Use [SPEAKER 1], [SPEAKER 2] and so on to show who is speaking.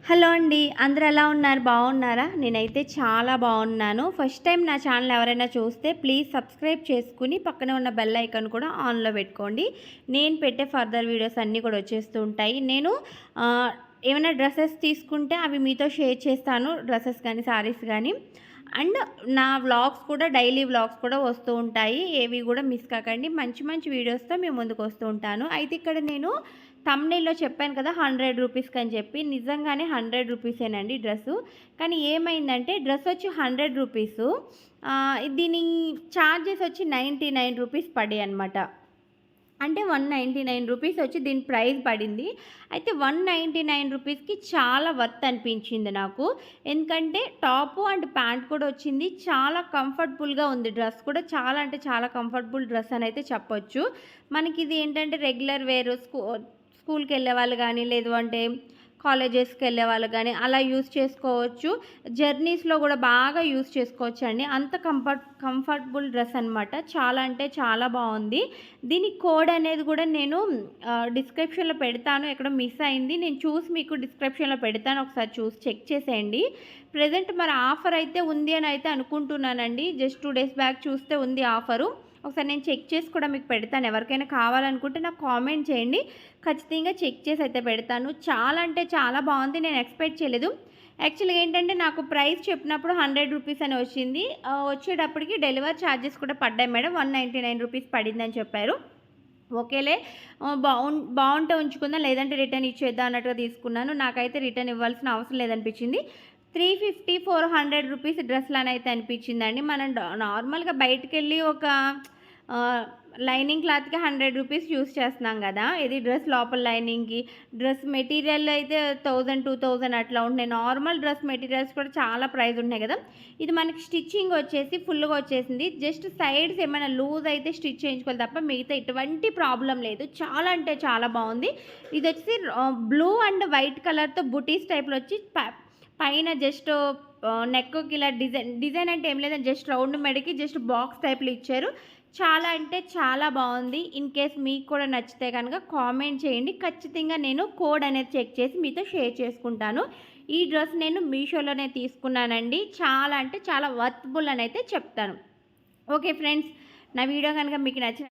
[SPEAKER 1] Hello అండి. అందరూ ఎలా ఉన్నారు? బాగున్నారా? నేనైతే చాలా బాగున్నాను. ఫస్ట్ టైం నా ఛానల్ ఎవరైనా చూస్తే ప్లీజ్ సబ్స్క్రైబ్ చేసుకుని పక్కనే ఉన్న బెల్ ఐకాన్ కూడా ఆన్లో పెట్టుకోండి. నేను పెట్టే ఫర్దర్ వీడియోస్ అన్నీ కూడా వచ్చేస్తూ ఉంటాయి. నేను ఏమైనా డ్రెస్సెస్ తీసుకుంటే అవి మీతో షేర్ చేస్తాను. డ్రెస్సెస్ కానీ, శారీస్ కానీ. అండ్ నా వ్లాగ్స్ కూడా, డైలీ వ్లాగ్స్ కూడా వస్తూ ఉంటాయి. ఏవి కూడా మిస్ కాకండి. మంచి మంచి వీడియోస్తో మేము ముందుకు వస్తూ ఉంటాను. అయితే ఇక్కడ నేను థంబ్‌నెయిల్‌లో చెప్పాను కదా 100 రూపీస్‌కి అని చెప్పి. నిజంగానే 100 రూపీసేనండి డ్రెస్సు. కానీ ఏమైందంటే డ్రెస్ వచ్చి 100 రూపీసు. దీని చార్జెస్ వచ్చి 99 రూపీస్ పడాయన్నమాట. అంటే 199 రూపీస్ వచ్చి దీని ప్రైస్ పడింది. అయితే 199 రూపీస్‌కి చాలా వర్త్ అనిపించింది నాకు. ఎందుకంటే టాపు అండ్ ప్యాంట్ కూడా వచ్చింది. చాలా కంఫర్టబుల్‌గా ఉంది. డ్రెస్ కూడా చాలా అంటే చాలా కంఫర్టబుల్ డ్రెస్ అని అయితే చెప్పొచ్చు. మనకిది ఏంటంటే రెగ్యులర్ వేర్ స్కూల్‌కెళ్ళే వాళ్ళు గానీ, లేదు అంటే కాలేజెస్‌కి వెళ్ళే వాళ్ళు గానీ అలా యూజ్ చేసుకోవచ్చు. జర్నీస్‌లో కూడా బాగా యూజ్ చేసుకోవచ్చండి. అంత కంఫర్టబుల్ డ్రెస్ అనమాట. చాలా అంటే చాలా బాగుంది. దీని కోడ్ అనేది కూడా నేను డిస్క్రిప్షన్‌లో పెడతాను. ఎక్కడో మిస్ అయింది. నేను చూసి మీకు డిస్క్రిప్షన్‌లో పెడతాను. ఒకసారి చూసి చెక్ చేసేయండి. ప్రెజెంట్ మరి ఆఫర్ అయితే ఉంది అని అయితే అనుకుంటున్నానండి. జస్ట్ 2 డేస్ బ్యాక్ చూస్తే ఉంది ఆఫరు. ఒకసారి నేను చెక్ చేసి కూడా మీకు పెడతాను. ఎవరికైనా కావాలనుకుంటే నాకు కామెంట్ చేయండి. ఖచ్చితంగా చెక్ చేసి అయితే పెడతాను. చాలా అంటే చాలా బాగుంది. నేను ఎక్స్పెక్ట్ చేయలేదు. యాక్చువల్‌గా ఏంటంటే నాకు ప్రైస్ చెప్పినప్పుడు 100 రూపీస్ అని వచ్చింది. వచ్చేటప్పటికి డెలివరీ ఛార్జెస్ కూడా పడ్డాయి మేడం. 199 రూపీస్ పడిందని చెప్పారు. ఓకేలే, బాగుంటే ఉంచుకుందాం, లేదంటే రిటర్న్ ఇచ్చేద్దాం అన్నట్టుగా తీసుకున్నాను. నాకైతే రిటర్న్ ఇవ్వాల్సిన అవసరం లేదనిపించింది. 350, 400 రూపీస్ డ్రెస్‌లనైతే అనిపించిందండి. మనం నార్మల్‌గా బయటికెళ్ళి ఒక లైనింగ్ క్లాత్‌కి 100 రూపీస్ యూజ్ చేస్తున్నాం కదా! ఇది డ్రెస్ లోపల లైనింగ్‌కి, డ్రెస్ మెటీరియల్ అయితే 1000, 2000 అట్లా ఉంటున్నాయి. నార్మల్ డ్రెస్ మెటీరియల్స్ కూడా చాలా ప్రైస్ ఉంటున్నాయి కదా! ఇది మనకి స్టిచ్చింగ్ వచ్చేసి ఫుల్‌గా వచ్చేసింది. జస్ట్ సైడ్స్ ఏమైనా లూజ్ అయితే స్టిచ్ చేయించుకోవాలి తప్ప మిగతా ఎటువంటి ప్రాబ్లం లేదు. చాలా అంటే చాలా బాగుంది. ఇది వచ్చేసి బ్లూ అండ్ వైట్ కలర్‌తో బుటీస్ టైప్‌లో వచ్చి పైన జస్ట్ నెక్‌కి ఇలా డిజైన్ అంటే ఏం లేదండి. జస్ట్ రౌండ్ మెడకి జస్ట్ బాక్స్ టైప్‌లో ఇచ్చారు. చాలా అంటే చాలా బాగుంది. ఇన్ కేస్ మీకు కూడా నచ్చితే కనుక కామెంట్ చేయండి. ఖచ్చితంగా నేను కోడ్ అనేది చెక్ చేసి మీతో షేర్ చేసుకుంటాను. ఈ డ్రెస్ నేను మీషోలోనే తీసుకున్నానండి. చాలా అంటే చాలా వర్తబుల్ అని అయితే చెప్తాను. ఓకే ఫ్రెండ్స్, నా వీడియో కనుక మీకు నచ్చిన